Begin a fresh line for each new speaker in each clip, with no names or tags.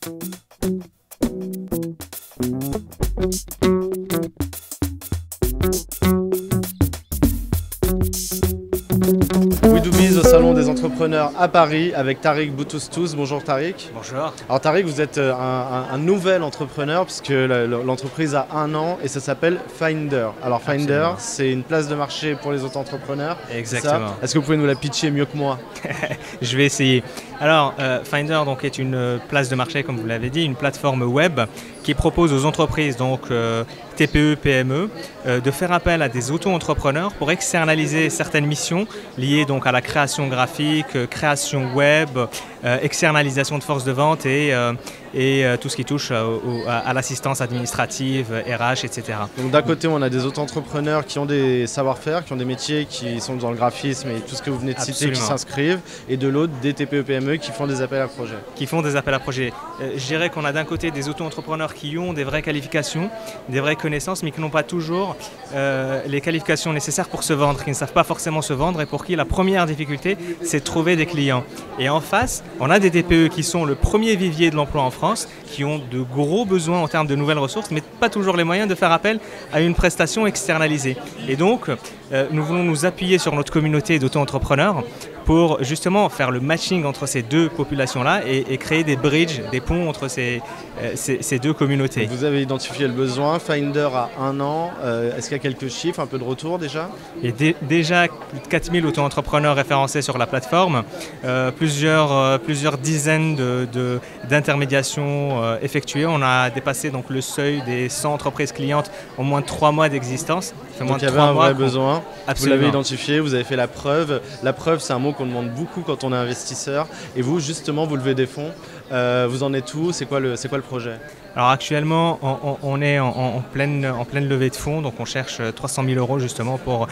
We Do Biz au Salon des Entrepreneurs à Paris avec Tariq Boutoustous. Bonjour Tariq.
Bonjour.
Alors Tariq, vous êtes un nouvel entrepreneur puisque l'entreprise a 1 an et ça s'appelle Finder. Alors Finder, c'est une place de marché pour les auto-entrepreneurs.
Exactement.
Est-ce que vous pouvez nous la pitcher mieux que moi?
Je vais essayer. Alors Finder donc, est une place de marché, comme vous l'avez dit, une plateforme web qui propose aux entreprises, donc TPE, PME, de faire appel à des auto-entrepreneurs pour externaliser certaines missions liées donc à la création graphique, création web, externalisation de force de vente et tout ce qui touche à l'assistance administrative, RH, etc.
Donc d'un côté, on a des auto-entrepreneurs qui ont des savoir-faire, qui ont des métiers qui sont dans le graphisme et tout ce que vous venez de citer, qui s'inscrivent, et de l'autre, des TPE-PME qui font des appels à projets.
Qui font des appels à projets. Je dirais qu'on a d'un côté des auto-entrepreneurs qui ont des vraies qualifications, des vraies connaissances, mais qui n'ont pas toujours les qualifications nécessaires pour se vendre, qui ne savent pas forcément se vendre et pour qui la première difficulté, c'est de trouver des clients. Et en face, on a des TPE qui sont le premier vivier de l'emploi en France, qui ont de gros besoins en termes de nouvelles ressources, mais pas toujours les moyens de faire appel à une prestation externalisée. Et donc, nous voulons nous appuyer sur notre communauté d'auto-entrepreneurs pour justement faire le matching entre ces deux populations-là et créer des bridges, des ponts entre ces deux communautés.
Vous avez identifié le besoin, Finder a 1 an, est-ce qu'il y a quelques chiffres, un peu de retour déjà?
Il y a déjà plus de 4000 auto-entrepreneurs référencés sur la plateforme, plusieurs dizaines d'intermédiations effectuées. On a dépassé donc le seuil des 100 entreprises clientes en moins de 3 mois d'existence.
Donc il y avait un vrai besoin,
Absolument.
Vous l'avez identifié, vous avez fait la preuve. La preuve, c'est un mot qu'on demande beaucoup quand on est investisseur. Et vous, justement, vous levez des fonds. Vous en êtes où? C'est quoi le projet?
Alors actuellement, on est en pleine levée de fonds, donc on cherche 300 000 € justement pour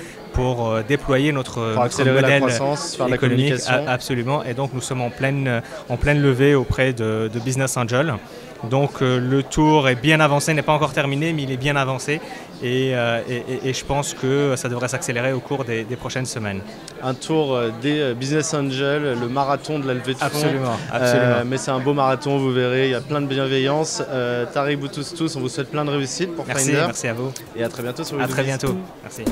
déployer notre
accélérer
modèle
la croissance, faire de la
économique.
communication.
Absolument, et donc nous sommes en pleine levée auprès de Business Angel. Donc le tour est bien avancé, n'est pas encore terminé, mais il est bien avancé et je pense que ça devrait s'accélérer au cours des prochaines semaines.
Un tour des Business Angel, le marathon de la levée de fonds.
Absolument, absolument.
Mais c'est un beau marathon, vous verrez, il y a plein de bienveillance. Tariq Boutoustous, on vous souhaite plein de réussite pour Finder.
Merci à vous.
Et à très bientôt sur We
À
Do
très
Biz.
bientôt. Merci.